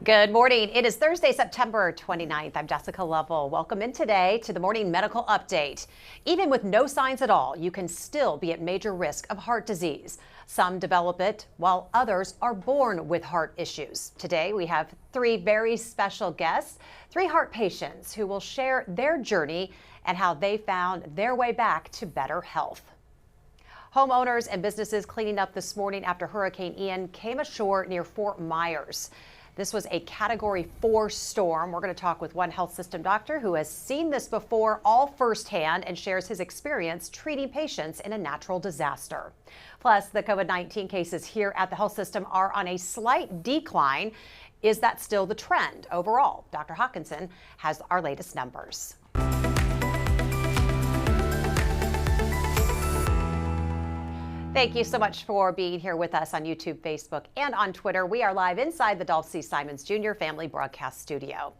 Good morning. It is Thursday, September 29th. I'm Jessica Lovell. Welcome in today to the Morning Medical Update. Even with no signs at all, you can still be at major risk of heart disease. Some develop it while others are born with heart issues. Today, we have three very special guests, three heart patients who will share their journey and how they found their way back to better health. Homeowners and businesses cleaning up this morning after Hurricane Ian came ashore near Fort Myers. This was a Category 4 storm. We're going to talk with one health system doctor who has seen this before all firsthand and shares his experience treating patients in a natural disaster. Plus, the COVID-19 cases here at the health system are on a slight decline. Is that still the trend overall? Dr. Hawkinson has our latest numbers. Thank you so much for being here with us on YouTube, Facebook, and on Twitter. We are live inside the Dolph C. Simons Jr. Family Broadcast Studio.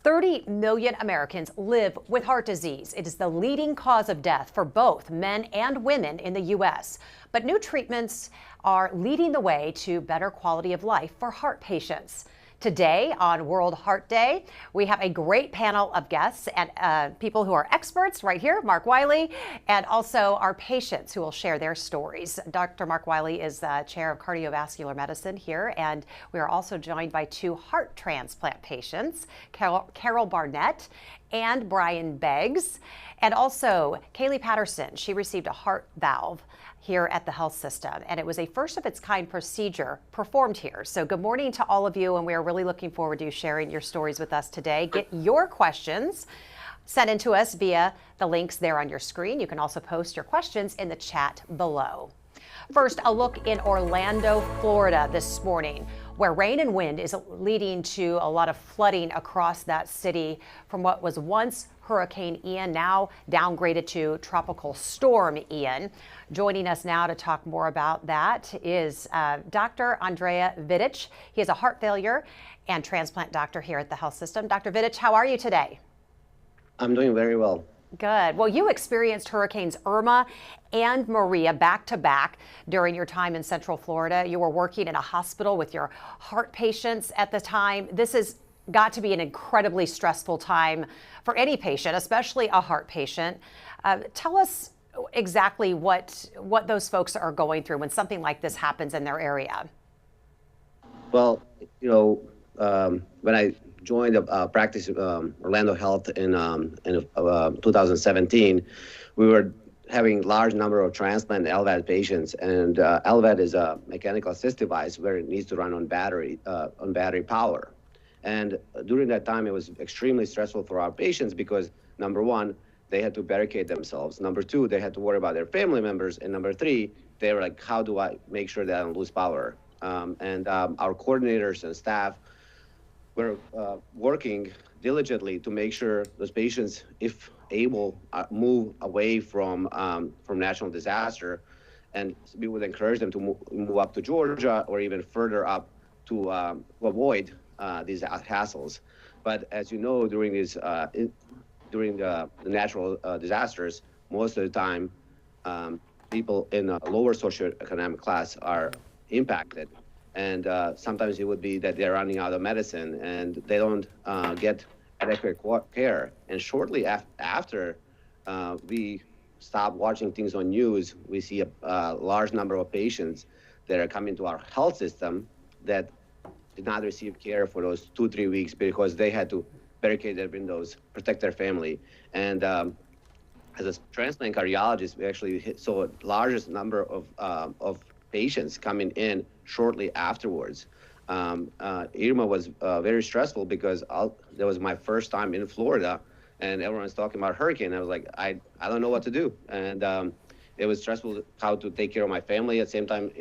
30 million Americans live with heart disease. It is the leading cause of death for both men and women in the U.S. But new treatments are leading the way to better quality of life for heart patients. Today on World Heart Day, we have a great panel of guests and people who are experts right here, Mark Wiley, and also our patients who will share their stories. Dr. Mark Wiley is the chair of cardiovascular medicine here, and we are also joined by two heart transplant patients, Carol Barnett and Brian Beggs, and also Kaylee Patterson. She received a heart valve here at the health system, and it was a first of its kind procedure performed here. So good morning to all of you, and we are really looking forward to you sharing your stories with us today. Get your questions sent in to us via the links there on your screen. You can also post your questions in the chat below. First, a look in Orlando, Florida this morning, where rain and wind is leading to a lot of flooding across that city from what was once Hurricane Ian, now downgraded to Tropical Storm Ian. Joining us now to talk more about that is Dr. Andrea Vidic. He is a heart failure and transplant doctor here at the health system. Dr. Vidic, how are you today? I'm doing very well. Good. Well, you experienced Hurricanes Irma and Maria back to back during your time in Central Florida. You were working in a hospital with your heart patients at the time. This has got to be an incredibly stressful time for any patient, especially a heart patient. Tell us exactly what those folks are going through when something like this happens in their area. Well, when I joined practice Orlando Health in 2017, we were having large number of transplant LVAD patients, and LVAD is a mechanical assist device where it needs to run on battery power. And during that time, it was extremely stressful for our patients because, number one, they had to barricade themselves. Number two, they had to worry about their family members. And number three, they were like, how do I make sure that I don't lose power? Our coordinators and staff were working diligently to make sure those patients, if able, move away from national disaster. And we would encourage them to move up to Georgia or even further up to avoid these hassles. But as you know, during these during the natural disasters, most of the time, people in a lower socioeconomic class are impacted. And sometimes it would be that they're running out of medicine and they don't get adequate care. And shortly after we stop watching things on news, we see a large number of patients that are coming to our health system that did not receive care for those 2-3 weeks because they had to barricade their windows, protect their family. And as a transplant cardiologist, we actually saw the largest number of patients coming in shortly afterwards. Irma was very stressful because that was my first time in Florida, and everyone's talking about hurricane. I was like, I don't know what to do. And it was stressful how to take care of my family at the same time,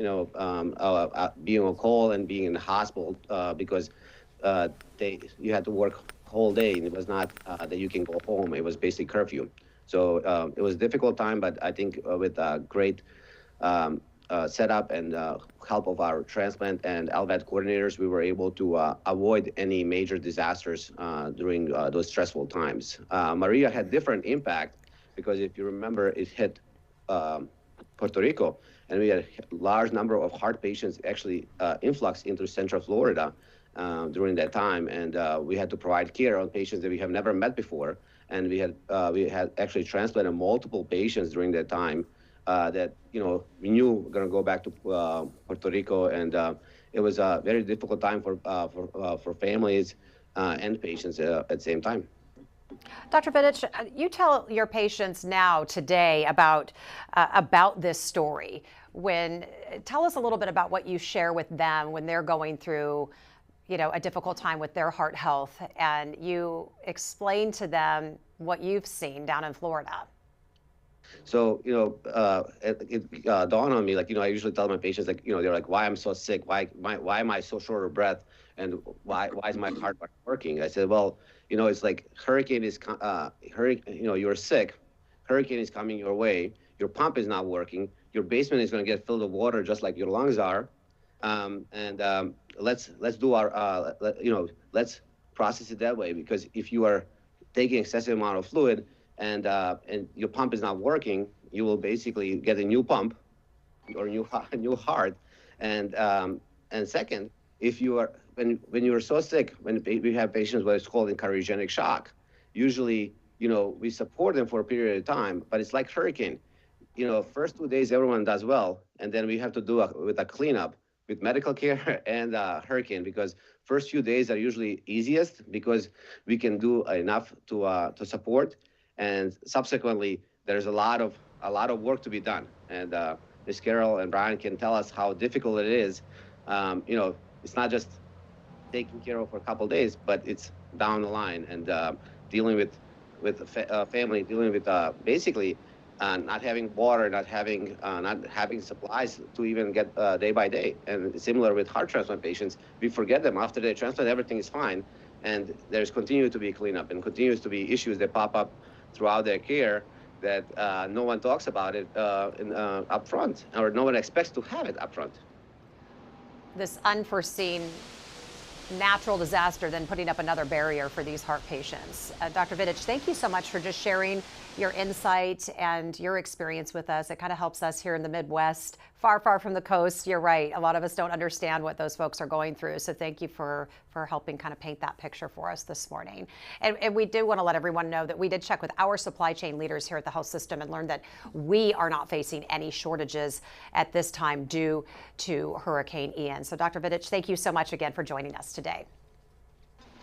being on call and being in the hospital because you had to work whole day, and it was not that you can go home. It was basically curfew. So it was a difficult time, but I think with great setup and help of our transplant and LVAD coordinators, we were able to avoid any major disasters during those stressful times. Maria had different impact because if you remember, it hit Puerto Rico, and we had a large number of heart patients actually influx into Central Florida during that time, and we had to provide care on patients that we have never met before, and we had actually transplanted multiple patients during that time that we knew were going to go back to Puerto Rico, and it was a very difficult time for families and patients at the same time. Dr. Vidic, you tell your patients now today about this story. Tell us a little bit about what you share with them when they're going through, a difficult time with their heart health, and you explain to them what you've seen down in Florida. So, it dawned on me, I usually tell my patients, they're like, why I'm so sick? Why am I so short of breath? And why is my heart not working? I said, well, it's like hurricane is, you're sick. Hurricane is coming your way. Your pump is not working. Your basement is going to get filled with water just like your lungs are. Let's do our, let's process it that way, because if you are taking excessive amount of fluid and your pump is not working, you will basically get a new pump or a new heart. And second, if you are when you are so sick, when we have patients where it's called in cardiogenic shock, usually we support them for a period of time, but it's like hurricane. First 2 days everyone does well, and then we have to do with a cleanup with medical care and hurricane, because first few days are usually easiest because we can do enough to support, and subsequently there's a lot of work to be done. And Ms. Carol and Brian can tell us how difficult it is. It's not just taking care of for a couple of days, but it's down the line, and dealing with family, dealing with basically not having water, not having supplies to even get day by day. And similar with heart transplant patients, we forget them after they transplant, everything is fine, and there's continued to be cleanup and continues to be issues that pop up throughout their care that no one talks about it up front, or no one expects to have it up front. This unforeseen natural disaster then putting up another barrier for these heart patients. Dr. Vidic, thank you so much for just sharing your insight and your experience with us. It kind of helps us here in the Midwest, far, far from the coast. You're right. A lot of us don't understand what those folks are going through. So thank you for helping kind of paint that picture for us this morning. And we do want to let everyone know that we did check with our supply chain leaders here at the health system and learned that we are not facing any shortages at this time due to Hurricane Ian. So Dr. Vidic, thank you so much again for joining us today.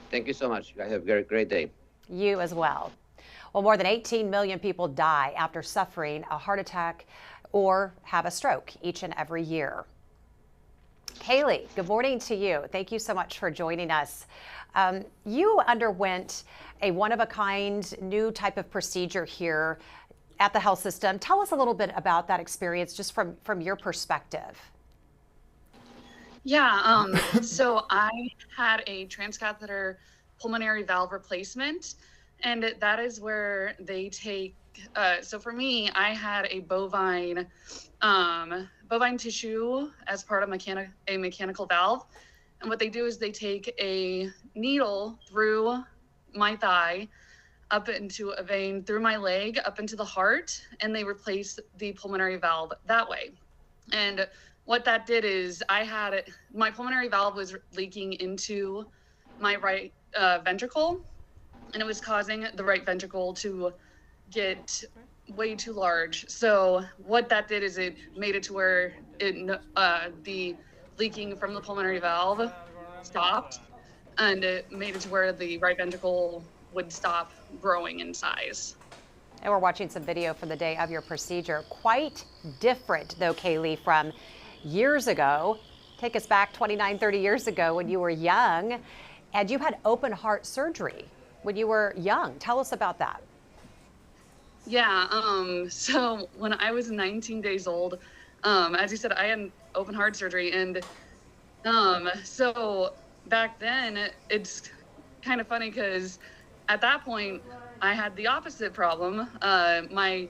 Thank you so much. You guys have a great day. You as well. Well, more than 18 million people die after suffering a heart attack or have a stroke each and every year. Kaylee, good morning to you. Thank you so much for joining us. You underwent a one-of-a-kind new type of procedure here at the health system. Tell us a little bit about that experience just from your perspective. Yeah, so I had a transcatheter pulmonary valve replacement, and that is where they take, so for me, I had a bovine tissue as part of a mechanical valve. And what they do is they take a needle through my thigh, up into a vein through my leg, up into the heart, and they replace the pulmonary valve that way. And what that did is my pulmonary valve was leaking into my right ventricle, and it was causing the right ventricle to get way too large. So what that did is it made it to where the leaking from the pulmonary valve stopped, and it made it to where the right ventricle would stop growing in size. And we're watching some video from the day of your procedure. Quite different, though, Kaylee, from years ago. Take us back 29, 30 years ago when you were young, and you had open heart surgery when you were young. Tell us about that. Yeah, so when I was 19 days old, as you said, I had open heart surgery, and so back then, it's kind of funny because at that point, I had the opposite problem. My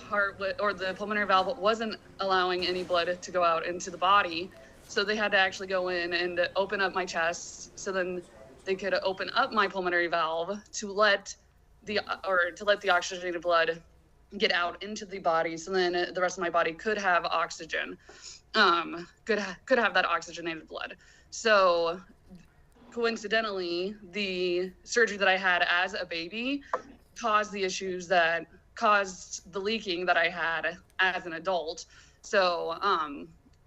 heart or the pulmonary valve wasn't allowing any blood to go out into the body, so they had to actually go in and open up my chest, so then they could open up my pulmonary valve to let the oxygenated blood get out into the body, so then the rest of my body could have oxygen, could have that oxygenated blood. So coincidentally, the surgery that I had as a baby caused the issues that caused the leaking that I had as an adult. So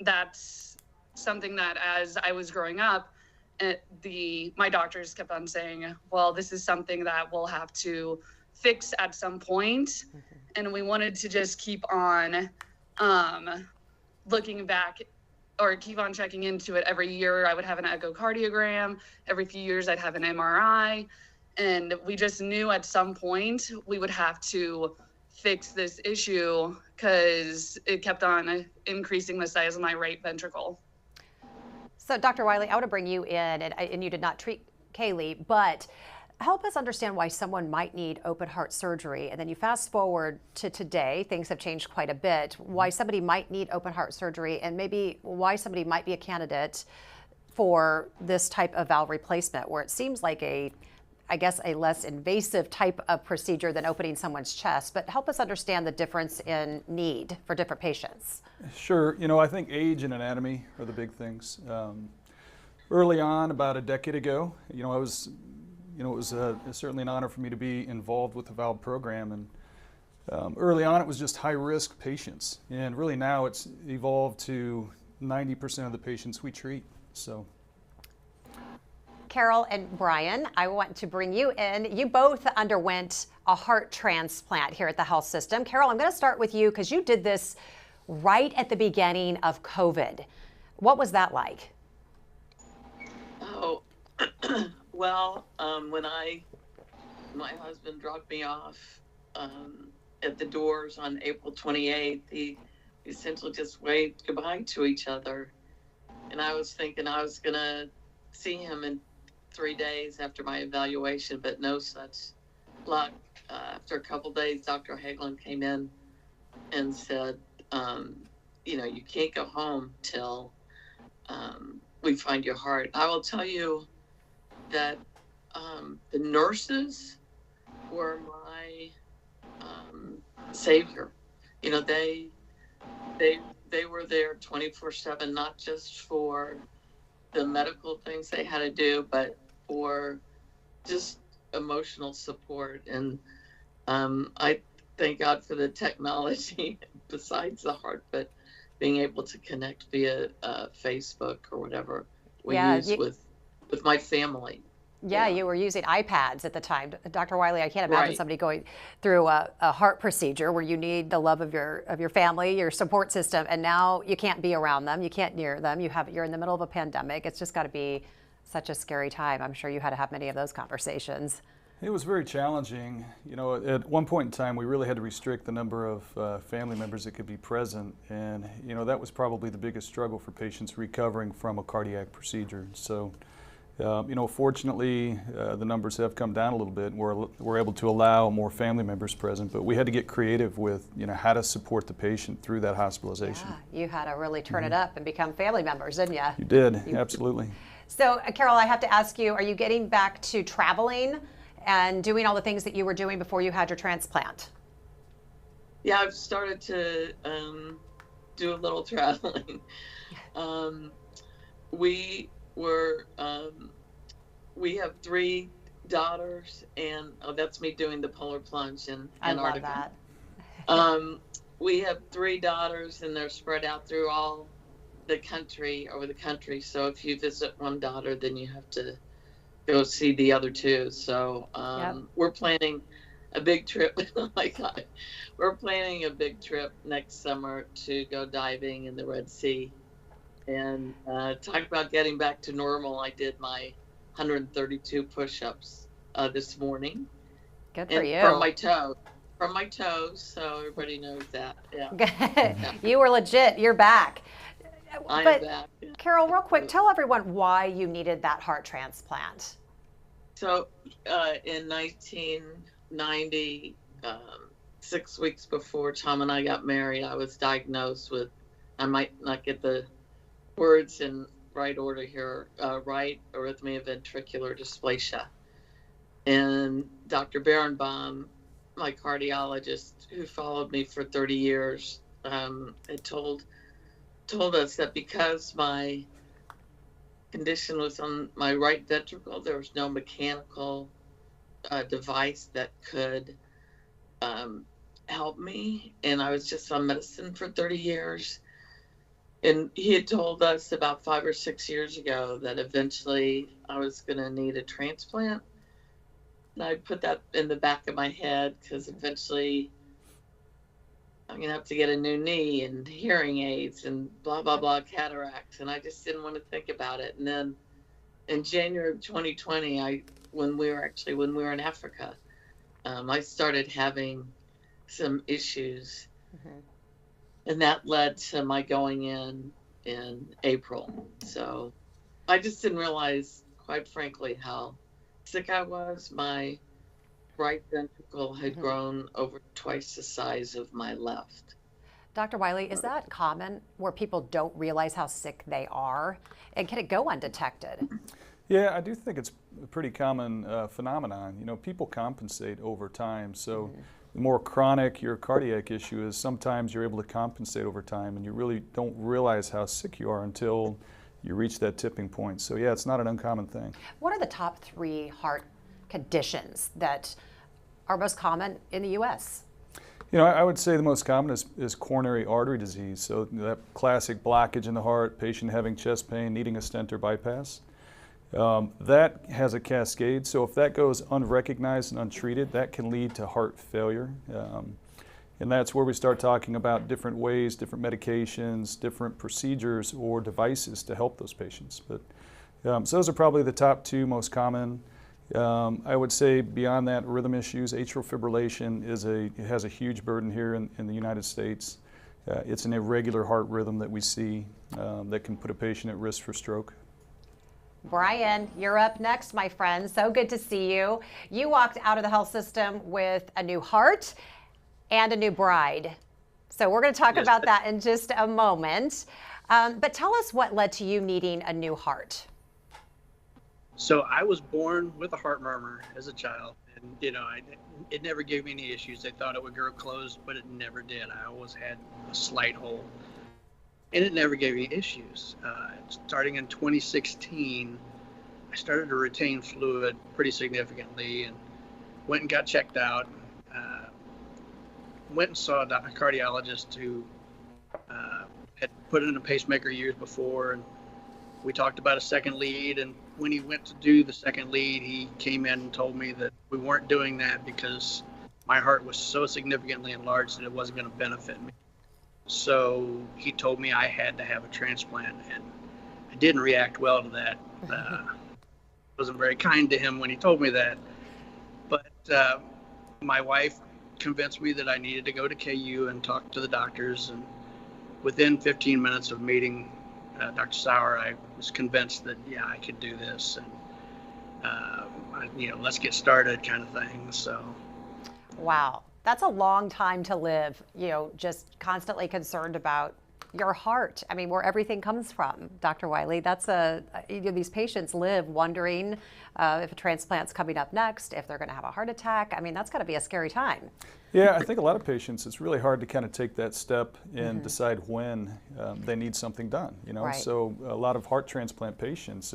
that's something that as I was growing up, my doctors kept on saying, well, this is something that we'll have to fix at some point. And we wanted to just keep on looking back, or keep on checking into it. Every year I would have an echocardiogram. Every few years I'd have an MRI. And we just knew at some point we would have to fix this issue because it kept on increasing the size of my right ventricle. So Dr. Wiley, I want to bring you in, and you did not treat Kaylee, but help us understand why someone might need open heart surgery. And then you fast forward to today, things have changed quite a bit, why somebody might need open heart surgery, and maybe why somebody might be a candidate for this type of valve replacement, where it seems like a less invasive type of procedure than opening someone's chest. But help us understand the difference in need for different patients. Sure. I think age and anatomy are the big things. Early on, about a decade ago, it was certainly an honor for me to be involved with the valve program. And early on, it was just high-risk patients. And really now it's evolved to 90% of the patients we treat. So. Carol and Brian, I want to bring you in. You both underwent a heart transplant here at the health system. Carol, I'm going to start with you because you did this right at the beginning of COVID. What was that like? Oh, well, when my husband dropped me off at the doors on April 28th, he essentially just waved goodbye to each other. And I was thinking I was going to see him in 3 days after my evaluation, but no such luck. After a couple days, Dr. Hagelin came in and said, you can't go home till we find your heart. I will tell you that the nurses were my savior. They were there 24/7, not just for the medical things they had to do, but for just emotional support. And I thank God for the technology besides the heart, but being able to connect via Facebook or whatever we use with my family. Yeah, you were using iPads at the time. Dr. Wiley, I can't imagine somebody going through a heart procedure where you need the love of your family, your support system, and now you can't be around them, you can't near them. You're in the middle of a pandemic. It's just got to be such a scary time. I'm sure you had to have many of those conversations. It was very challenging. At one point in time, we really had to restrict the number of family members that could be present, and that was probably the biggest struggle for patients recovering from a cardiac procedure. So. Fortunately, the numbers have come down a little bit, and we're able to allow more family members present, but we had to get creative with, how to support the patient through that hospitalization. Yeah, you had to really turn it up and become family members, didn't you? You did, absolutely. So, Carol, I have to ask you, are you getting back to traveling and doing all the things that you were doing before you had your transplant? Yeah, I've started to do a little traveling. We have 3 daughters, and that's me doing the polar plunge in Antarctica. I love that. We have 3 daughters, and they're spread out through all the country. So if you visit one daughter, then you have to go see the other 2. So we're planning a big trip. Oh my God, we're planning a big trip next summer to go diving in the Red Sea. And talk about getting back to normal. I did my 132 push-ups this morning. Good for you. From my toes, so everybody knows that. Yeah. You were legit. You're back. I am back. Carol, real quick, tell everyone why you needed that heart transplant. So in 1990, 6 weeks before Tom and I got married, I was diagnosed with, I might not get the words in right order here, right arrhythmia ventricular dysplasia. And Dr. Berenbaum, my cardiologist, who followed me for 30 years, had told us that because my condition was on my right ventricle, there was no mechanical device that could help me, and I was just on medicine for 30 years. And he had told us about 5 or 6 years ago that eventually I was going to need a transplant. And I put that in the back of my head because eventually I'm going to have to get a new knee and hearing aids and blah, blah, blah, cataracts. And I just didn't want to think about it. And then in January of 2020, when we were in Africa, I started having some issues. Mm-hmm. And that led to my going in April. So I just didn't realize, quite frankly, how sick I was. My right ventricle had mm-hmm. grown over twice the size of my left. Dr. Wiley, is that common where people don't realize how sick they are? And can it go undetected? Yeah, I do think it's a pretty common phenomenon. You know, people compensate over time. So mm-hmm. the more chronic your cardiac issue is, sometimes you're able to compensate over time and you really don't realize how sick you are until you reach that tipping point. So yeah, it's not an uncommon thing. What are the top 3 heart conditions that are most common in the U.S.? You know, I would say the most common is coronary artery disease. So that classic blockage in the heart, patient having chest pain, needing a stent or bypass. That has a cascade, so if that goes unrecognized and untreated, that can lead to heart failure. And that's where we start talking about different ways, different medications, different procedures or devices to help those patients. But so those are probably the top 2 most common. I would say beyond that, rhythm issues, atrial fibrillation has a huge burden here in the United States. It's an irregular heart rhythm that we see that can put a patient at risk for stroke. Brian, you're up next, my friend. So good to see you. You walked out of the health system with a new heart and a new bride. So we're going to talk about that in just a moment. But tell us what led to you needing a new heart. So I was born with a heart murmur as a child. And, you know, it never gave me any issues. They thought it would grow closed, but it never did. I always had a slight hole. And it never gave me issues. Starting in 2016, I started to retain fluid pretty significantly and went and got checked out. Went and saw a cardiologist who had put in a pacemaker years before, and we talked about a second lead. And when he went to do the second lead, he came in and told me that we weren't doing that because my heart was so significantly enlarged that it wasn't going to benefit me. So he told me I had to have a transplant, and I didn't react well to that. Wasn't very kind to him when he told me that. But my wife convinced me that I needed to go to KU and talk to the doctors. And within 15 minutes of meeting Dr. Sauer, I was convinced that, yeah, I could do this. And, you know, let's get started kind of thing. So. Wow. That's a long time to live, you know, just constantly concerned about your heart. I mean, where everything comes from, Dr. Wiley. That's you know, these patients live wondering if a transplant's coming up next, if they're going to have a heart attack. I mean, that's got to be a scary time. Yeah, I think a lot of patients, it's really hard to kind of take that step and mm-hmm. decide when they need something done, you know. Right. So a lot of heart transplant patients,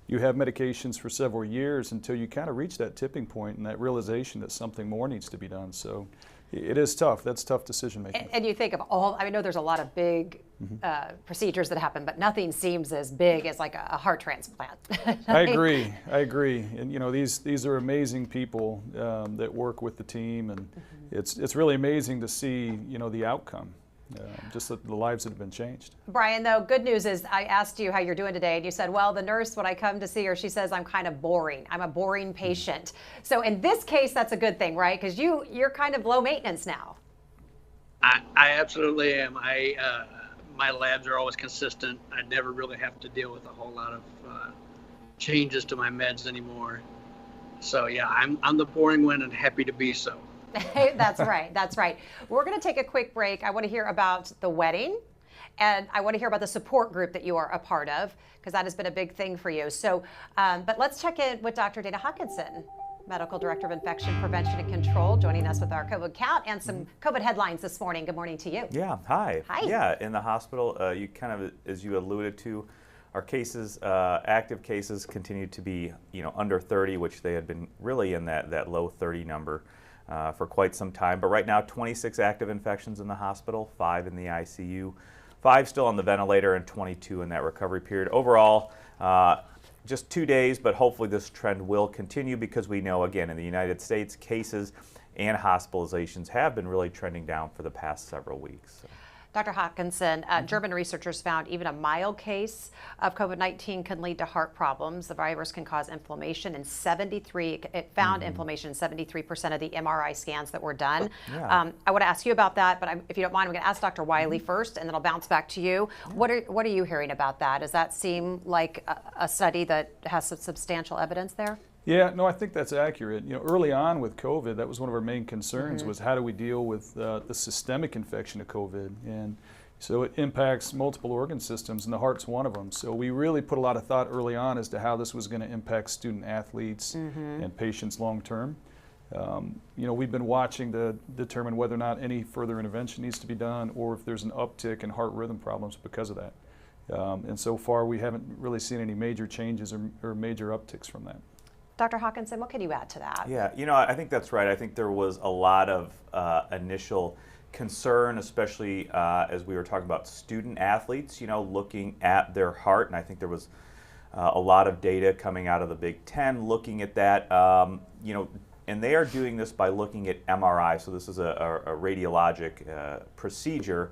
you have medications for several years until you kind of reach that tipping point and that realization that something more needs to be done. So it is tough. That's tough decision making. And you think of I know there's a lot of big mm-hmm. Procedures that happen, but nothing seems as big as like a heart transplant. I agree. And you know, these are amazing people that work with the team, and mm-hmm. it's really amazing to see, you know, the outcome. Just the lives that have been changed. Brian, though, good news is I asked you how you're doing today, and you said, well, the nurse, when I come to see her, she says I'm kind of boring. I'm a boring patient. So in this case, that's a good thing, right? Because you're kind of low maintenance now. I absolutely am. My labs are always consistent. I never really have to deal with a whole lot of changes to my meds anymore. So yeah, I'm the boring one and happy to be so. That's right. That's right. We're going to take a quick break. I want to hear about the wedding, and I want to hear about the support group that you are a part of, because that has been a big thing for you. So, but let's check in with Dr. Dana Hawkinson. Medical Director of Infection Prevention and Control, joining us with our COVID count and some COVID headlines this morning. Good morning to you. Yeah, hi. Hi. Yeah, in the hospital, you kind of, as you alluded to, our cases, active cases continue to be, under 30, which they had been really in that low 30 number for quite some time. But right now, 26 active infections in the hospital, 5 in the ICU, 5 still on the ventilator, and 22 in that recovery period. Overall, just 2 days, but hopefully this trend will continue because we know, again, in the United States, cases and hospitalizations have been really trending down for the past several weeks. So. Dr. Hawkinson, German researchers found even a mild case of COVID-19 can lead to heart problems. The virus can cause inflammation in it found inflammation in 73% of the MRI scans that were done. Yeah. I want to ask you about that, but if you don't mind, I'm going to ask Dr. Wiley first, and then I'll bounce back to you. What are you hearing about that? Does that seem like a study that has some substantial evidence there? Yeah, no, I think that's accurate. Early on with COVID, that was one of our main concerns was how do we deal with the systemic infection of COVID? And so it impacts multiple organ systems, and the heart's one of them. So we really put a lot of thought early on as to how this was going to impact student athletes and patients long term. We've been watching to determine whether or not any further intervention needs to be done or if there's an uptick in heart rhythm problems because of that. And so far, we haven't really seen any major changes or major upticks from that. Dr. Hawkinson, what can you add to that? Yeah, I think that's right. I think there was a lot of initial concern, especially as we were talking about student athletes, looking at their heart. And I think there was a lot of data coming out of the Big Ten looking at that, and they are doing this by looking at MRI. So this is a radiologic procedure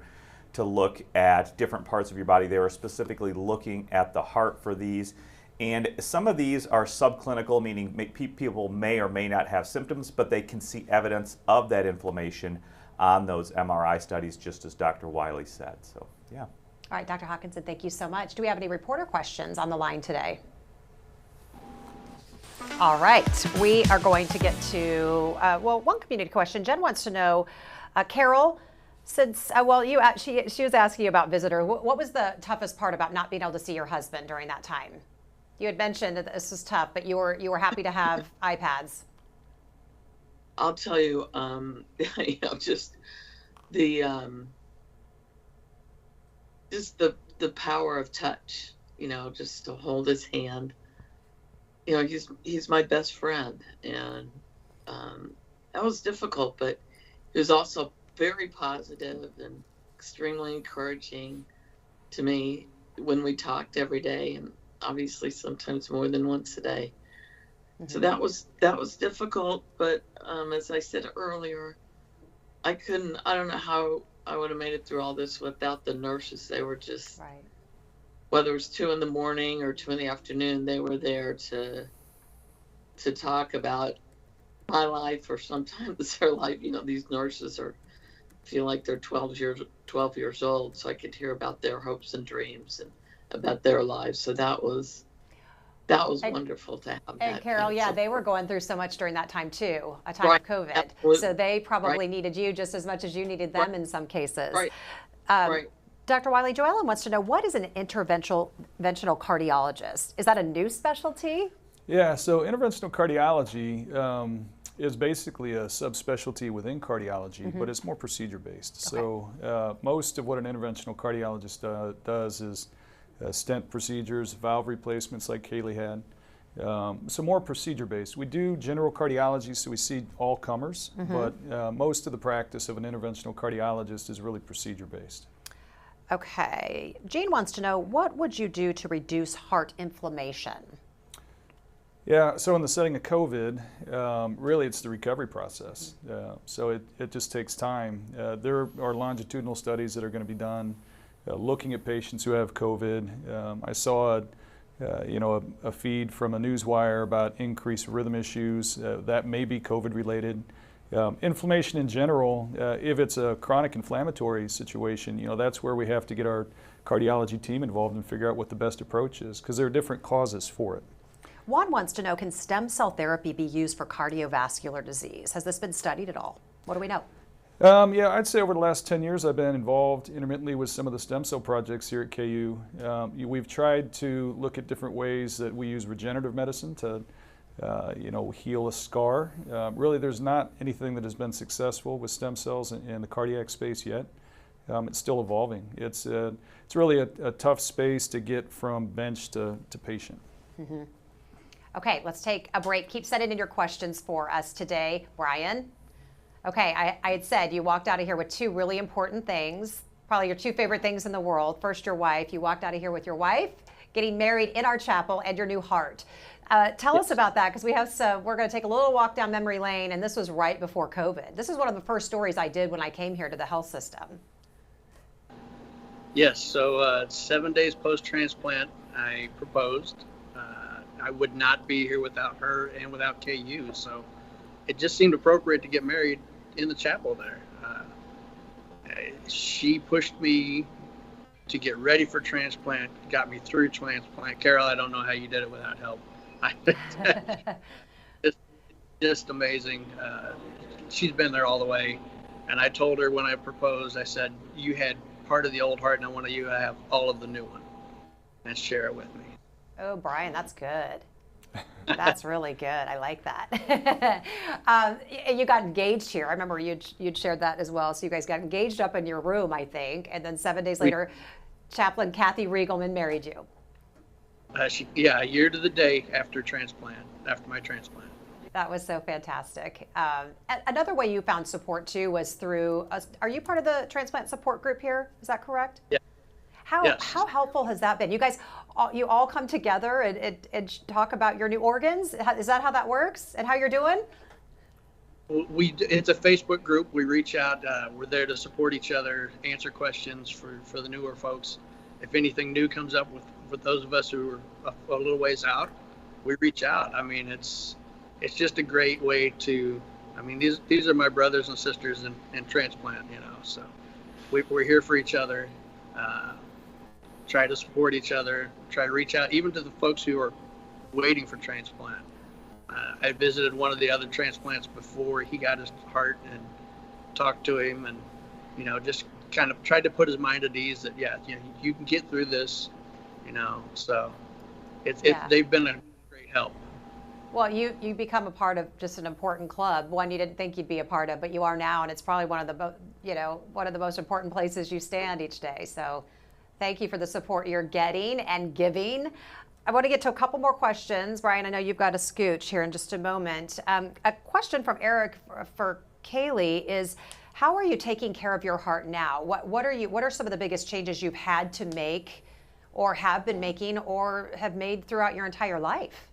to look at different parts of your body. They were specifically looking at the heart for these. And some of these are subclinical, meaning people may or may not have symptoms, but they can see evidence of that inflammation on those MRI studies, just as Dr. Wiley said. So, yeah. All right, Dr. Hawkinson, thank you so much. Do we have any reporter questions on the line today? All right, we are going to get to, one community question. Jen wants to know, Carol, since, she was asking you about visitor. What was the toughest part about not being able to see your husband during that time? You had mentioned that this was tough, but you were happy to have iPads. I'll tell you, just the power of touch. Just to hold his hand. He's my best friend, and that was difficult, but it was also very positive and extremely encouraging to me when we talked every day, and obviously sometimes more than once a day. So that was difficult, but as I said earlier, I don't know how I would have made it through all this without the nurses. They were just, right. Whether it was 2 in the morning or 2 in the afternoon, they were there to talk about my life or sometimes their life. These nurses feel like they're 12 years old, so I could hear about their hopes and dreams and about their lives. So that was wonderful to have. And Carol, they were going through so much during that time too, a time of COVID. Absolutely. So they probably needed you just as much as you needed them in some cases. Right. Dr. Wiley, Joellen wants to know, what is an interventional cardiologist? Is that a new specialty? Yeah, so interventional cardiology is basically a subspecialty within cardiology, but it's more procedure-based. Okay. So most of what an interventional cardiologist does is stent procedures, valve replacements like Kaylee had. So more procedure-based. We do general cardiology, so we see all comers, but most of the practice of an interventional cardiologist is really procedure-based. Okay. Jean wants to know, what would you do to reduce heart inflammation? Yeah, so in the setting of COVID, really it's the recovery process. So it just takes time. There are longitudinal studies that are going to be done looking at patients who have COVID. I saw a feed from a newswire about increased rhythm issues. That may be COVID related. Inflammation in general, if it's a chronic inflammatory situation, that's where we have to get our cardiology team involved and figure out what the best approach is, because there are different causes for it. Juan wants to know, can stem cell therapy be used for cardiovascular disease? Has this been studied at all? What do we know? Yeah, I'd say over the last 10 years I've been involved intermittently with some of the stem cell projects here at KU. We've tried to look at different ways that we use regenerative medicine to heal a scar. Really, there's not anything that has been successful with stem cells in the cardiac space yet. It's still evolving. It's really a tough space to get from bench to patient. Mm-hmm. Okay, let's take a break. Keep sending in your questions for us today, Brian. Okay, I had said you walked out of here with two really important things, probably your two favorite things in the world. First, your wife. You walked out of here with your wife, getting married in our chapel, and your new heart. Tell us about that, because we're going to take a little walk down memory lane, and this was right before COVID. This is one of the first stories I did when I came here to the health system. Yes, so 7 days post-transplant, I proposed. I would not be here without her and without KU, so it just seemed appropriate to get married in the chapel there. She pushed me to get ready for transplant, got me through transplant. Carol, I don't know how you did it without help. Just amazing. She's been there all the way, and I told her when I proposed, I said, you had part of the old heart, and I want you to have all of the new one and share it with me. Oh, Brian, that's good. That's really good. I like that. You got engaged here. I remember you'd shared that as well. So you guys got engaged up in your room, I think, and then 7 days later, Chaplain Kathy Riegelman married you. A year to the day after my transplant. That was so fantastic. Another way you found support too was through, are you part of the transplant support group here? Is that correct? Yeah. How helpful has that been? You guys, you all come together and talk about your new organs? Is that how that works and how you're doing? It's a Facebook group. We reach out. We're there to support each other, answer questions for the newer folks. If anything new comes up with those of us who are a little ways out, we reach out. I mean, it's just a great way to, these are my brothers and sisters in transplant, so we're here for each other. Try to support each other, try to reach out even to the folks who are waiting for transplant. I visited one of the other transplants before he got his heart and talked to him, and just kind of tried to put his mind at ease that you can get through this, so they've been a great help. Well, you become a part of just an important club, one you didn't think you'd be a part of, but you are now, and it's probably one of the most important places you stand each day. So thank you for the support you're getting and giving. I want to get to a couple more questions. Brian, I know you've got a scooch here in just a moment. A question from Eric for Kaylee is, how are you taking care of your heart now? What are some of the biggest changes you've had to make or have been making or have made throughout your entire life?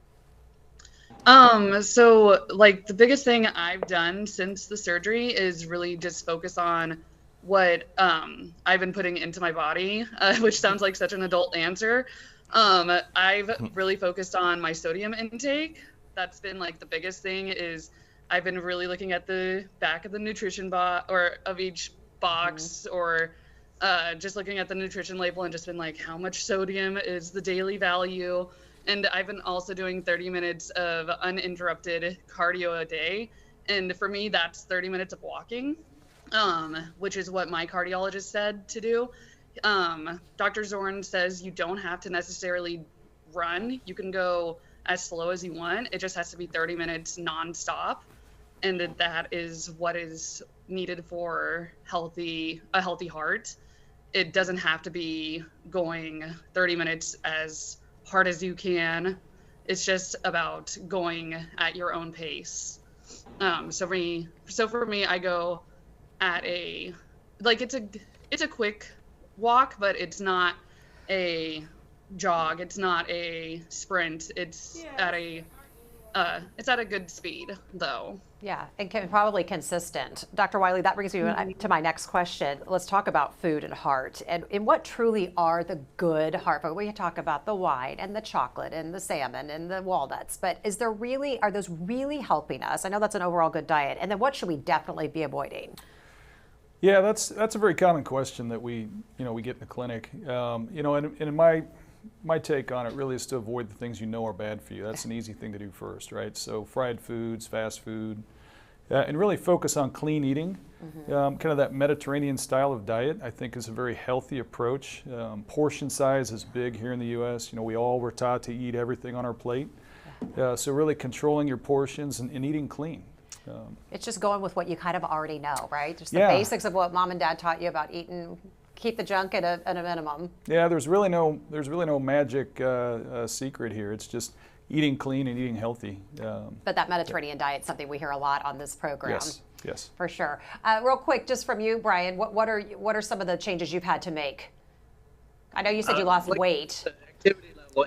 So like the biggest thing I've done since the surgery is really just focus on what I've been putting into my body, which sounds like such an adult answer. I've really focused on my sodium intake. That's been like the biggest thing. Is I've been really looking at the back of the nutrition box or of each box, or just looking at the nutrition label and just been like, how much sodium is the daily value? And I've been also doing 30 minutes of uninterrupted cardio a day. And for me, that's 30 minutes of walking. Which is what my cardiologist said to do. Dr. Zorn says you don't have to necessarily run. You can go as slow as you want. It just has to be 30 minutes nonstop. And that is what is needed for a healthy heart. It doesn't have to be going 30 minutes as hard as you can. It's just about going at your own pace. So for me, I go at it's a quick walk, but it's not a jog. It's not a sprint. It's at a good speed though. Yeah, and probably consistent. Dr. Wiley, that brings me to my next question. Let's talk about food and heart, and what truly are the good heart food. We talk about the wine and the chocolate and the salmon and the walnuts, but are those really helping us? I know that's an overall good diet. And then what should we definitely be avoiding? Yeah, that's a very common question that we get in the clinic. And my take on it really is to avoid the things are bad for you. That's an easy thing to do first, right? So fried foods, fast food, and really focus on clean eating. Kind of that Mediterranean style of diet, I think, is a very healthy approach. Portion size is big here in the U.S. We all were taught to eat everything on our plate. So really controlling your portions and eating clean. It's just going with what you kind of already know, right? Just the Yeah. basics of what mom and dad taught you about eating. Keep the junk at a minimum. Yeah, there's really no magic secret here. It's just eating clean and eating healthy. But that Mediterranean diet is something we hear a lot on this program. Yes. For sure. Real quick, just from you, Brian, what are some of the changes you've had to make? I know you said you lost weight.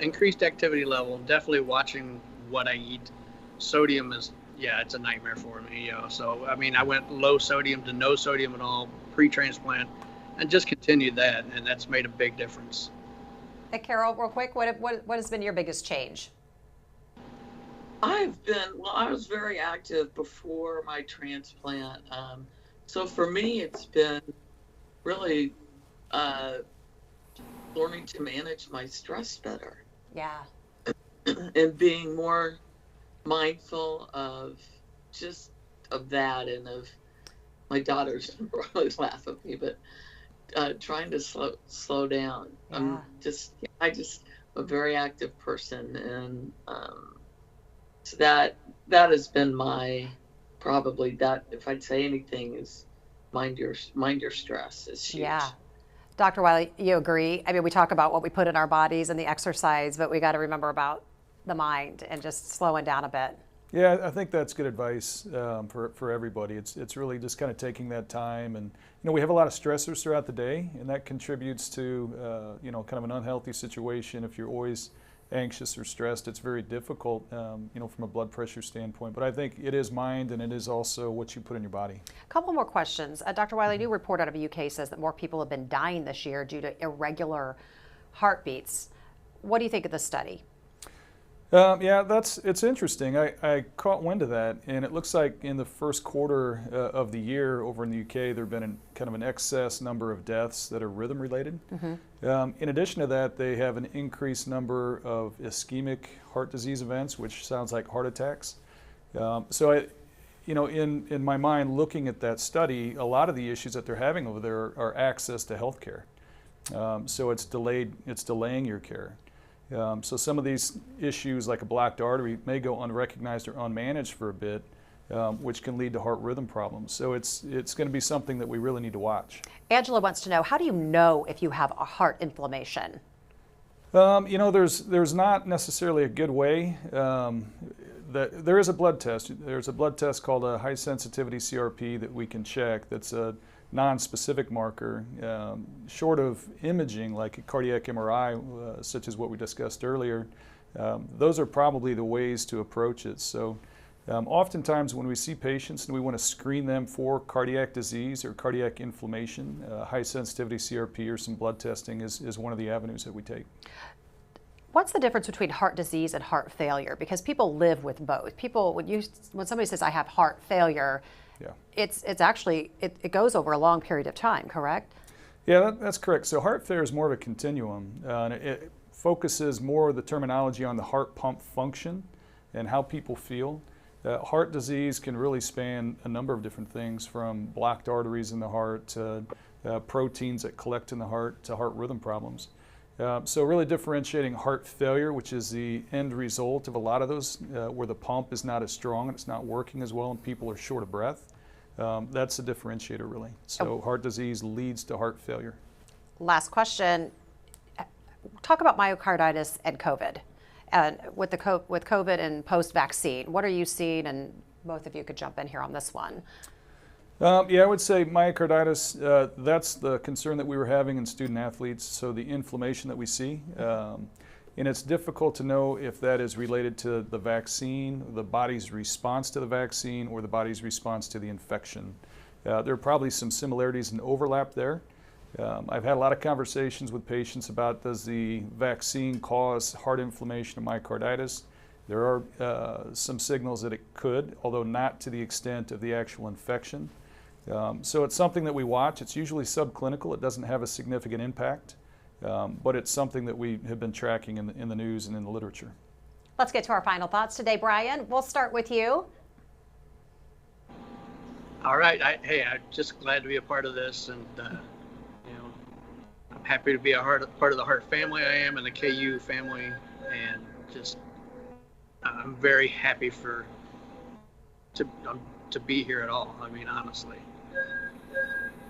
Increased activity level, definitely watching what I eat. Sodium is, it's a nightmare for me. So, I mean, I went low sodium to no sodium at all pre-transplant and just continued that, and that's made a big difference. Hey, Carol, real quick, what has been your biggest change? I was very active before my transplant. So for me, it's been really learning to manage my stress better. Yeah. And being more mindful of that, and of my daughters always laugh at me, but trying to slow down. Yeah. I just a very active person, and so that has been probably that, if I'd say anything, is mind your stress is huge. Yeah. Dr. Wiley, you agree? I mean, we talk about what we put in our bodies and the exercise, but we got to remember about the mind and just slowing down a bit. Yeah, I think that's good advice for everybody. It's really just kind of taking that time, and we have a lot of stressors throughout the day, and that contributes to kind of an unhealthy situation. If you're always anxious or stressed, it's very difficult, from a blood pressure standpoint. But I think it is mind, and it is also what you put in your body. A couple more questions. Dr. Wiley, a new report out of the UK says that more people have been dying this year due to irregular heartbeats. What do you think of this study? It's interesting. I caught wind of that, and it looks like in the first quarter of the year over in the UK, there have been kind of an excess number of deaths that are rhythm related. Mm-hmm. In addition to that, they have an increased number of ischemic heart disease events, which sounds like heart attacks. So in my mind, looking at that study, a lot of the issues that they're having over there are access to health care. So it's delaying your care. So some of these issues, like a blocked artery, may go unrecognized or unmanaged for a bit, which can lead to heart rhythm problems. So it's going to be something that we really need to watch. Angela wants to know, how do you know if you have a heart inflammation? There's not necessarily a good way. There is a blood test. There's a blood test called a high sensitivity CRP that we can check. That's a non-specific marker, short of imaging like a cardiac MRI, such as what we discussed earlier. Those are probably the ways to approach it. So oftentimes when we see patients and we want to screen them for cardiac disease or cardiac inflammation, high sensitivity CRP or some blood testing is one of the avenues that we take. What's the difference between heart disease and heart failure? Because people live with both. When somebody says I have heart failure, yeah, it's actually, it goes over a long period of time, correct? Yeah, that's correct. So heart failure is more of a continuum. And it focuses more of the terminology on the heart pump function and how people feel. Heart disease can really span a number of different things, from blocked arteries in the heart to proteins that collect in the heart to heart rhythm problems. So really differentiating heart failure, which is the end result of a lot of those, where the pump is not as strong and it's not working as well and people are short of breath. That's the differentiator, really. So heart disease leads to heart failure. Last question. Talk about myocarditis and COVID. And with COVID and post-vaccine, what are you seeing? And both of you could jump in here on this one. I would say myocarditis, that's the concern that we were having in student athletes, so the inflammation that we see. And it's difficult to know if that is related to the vaccine, the body's response to the vaccine, or the body's response to the infection. There are probably some similarities and overlap there. I've had a lot of conversations with patients about, does the vaccine cause heart inflammation and myocarditis? There are some signals that it could, although not to the extent of the actual infection. So it's something that we watch. It's usually subclinical. It doesn't have a significant impact, but it's something that we have been tracking in the news and in the literature. Let's get to our final thoughts today, Brian. We'll start with you. All right. I'm just glad to be a part of this, and I'm happy to be part of the Heart family. I am, and the KU family, and just I'm very happy to be here at all. I mean, honestly.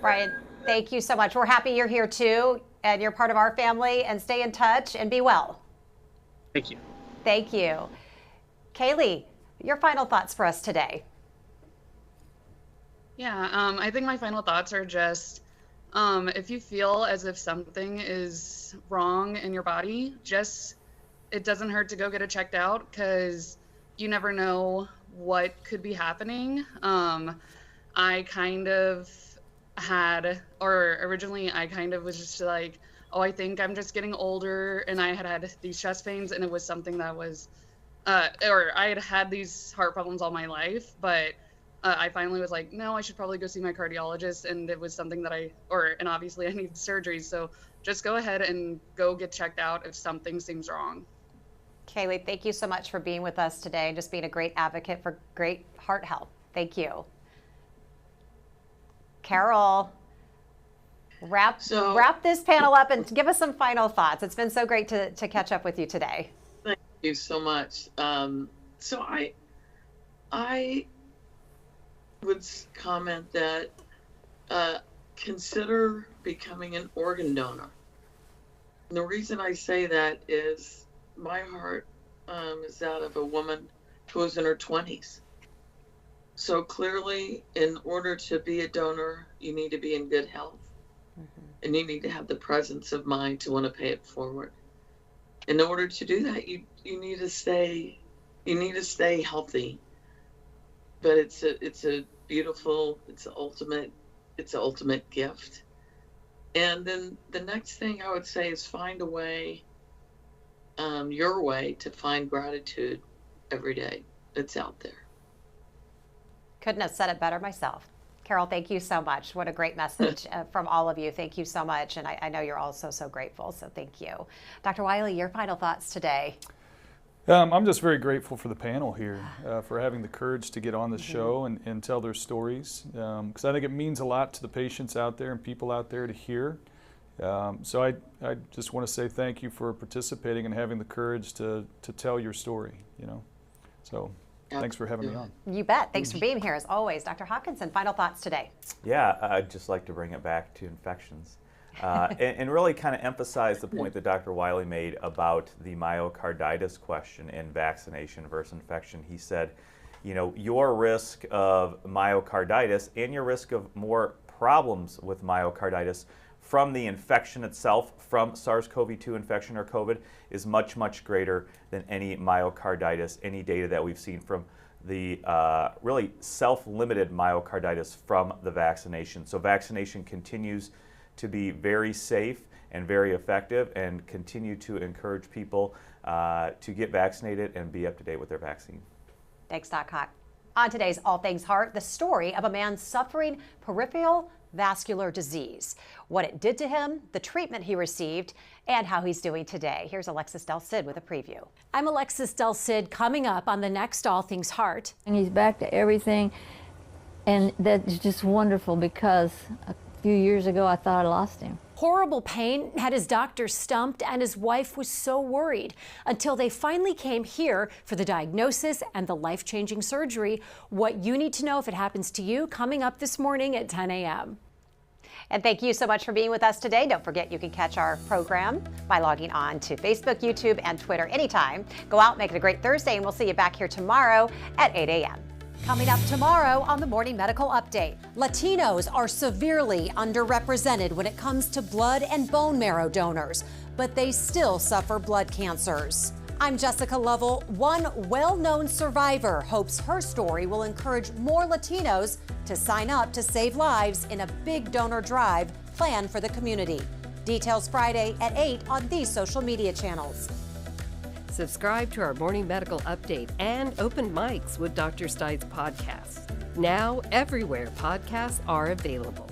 Brian, thank you so much. We're happy you're here too, and you're part of our family, and stay in touch and be well. Thank you. Thank you. Kaylee, your final thoughts for us today. Yeah, I think my final thoughts are just, if you feel as if something is wrong in your body, it doesn't hurt to go get it checked out, because you never know what could be happening. Originally I kind of was just like, oh, I think I'm just getting older, and I had these chest pains, and it was something that was, or I had these heart problems all my life, but I finally was like, no, I should probably go see my cardiologist, and it was something that and obviously I need surgery, so just go ahead and go get checked out if something seems wrong. Kaylee, thank you so much for being with us today and just being a great advocate for great heart health. Thank you. Carol, wrap this panel up and give us some final thoughts. It's been so great to catch up with you today. Thank you so much. So I would comment that consider becoming an organ donor. And the reason I say that is my heart is that of a woman who was in her 20s. So clearly, in order to be a donor, you need to be in good health. And you need to have the presence of mind to want to pay it forward. In order to do that, you need to stay healthy. But it's a beautiful, it's an ultimate gift. And then the next thing I would say is find a way, your way to find gratitude every day that's out there. Couldn't have said it better myself. Carol, thank you so much. What a great message from all of you. Thank you so much. And I know you're all so grateful. So thank you. Dr. Wiley, your final thoughts today. I'm just very grateful for the panel here, for having the courage to get on the show and tell their stories, because I think it means a lot to the patients out there and people out there to hear. So I just want to say thank you for participating and having the courage to tell your story, So thanks for having me on. You bet. Thanks for being here as always. Dr. Hawkinson, final thoughts today. Yeah, I'd just like to bring it back to infections. And really kind of emphasize the point that Dr. Wiley made about the myocarditis question in vaccination versus infection. He said, your risk of myocarditis and your risk of more problems with myocarditis from the infection itself, from SARS-CoV-2 infection or COVID, is much, much greater than any myocarditis, any data that we've seen from the really self-limited myocarditis from the vaccination. So vaccination continues to be very safe and very effective, and continue to encourage people to get vaccinated and be up to date with their vaccine. Thanks, Doc Hawk. On today's All Things Heart, the story of a man suffering peripheral vascular disease, what it did to him, the treatment he received, and how he's doing today. Here's Alexis Del Cid with a preview. I'm Alexis Del Cid, coming up on the next All Things Heart. And he's back to everything, and that's just wonderful, because a few years ago I thought I lost him. Horrible pain had his doctor stumped, and his wife was so worried, until they finally came here for the diagnosis and the life-changing surgery. What you need to know if it happens to you, coming up this morning at 10 a.m. And thank you so much for being with us today. Don't forget you can catch our program by logging on to Facebook, YouTube, and Twitter anytime. Go out, make it a great Thursday, and we'll see you back here tomorrow at 8 a.m. Coming up tomorrow on the Morning Medical Update, Latinos are severely underrepresented when it comes to blood and bone marrow donors, but they still suffer blood cancers. I'm Jessica Lovell. One well-known survivor hopes her story will encourage more Latinos to sign up to save lives in a big donor drive planned for the community. Details Friday at 8 on these social media channels. Subscribe to our Morning Medical Update and Open Mics with Dr. Stites podcast. Now, everywhere podcasts are available.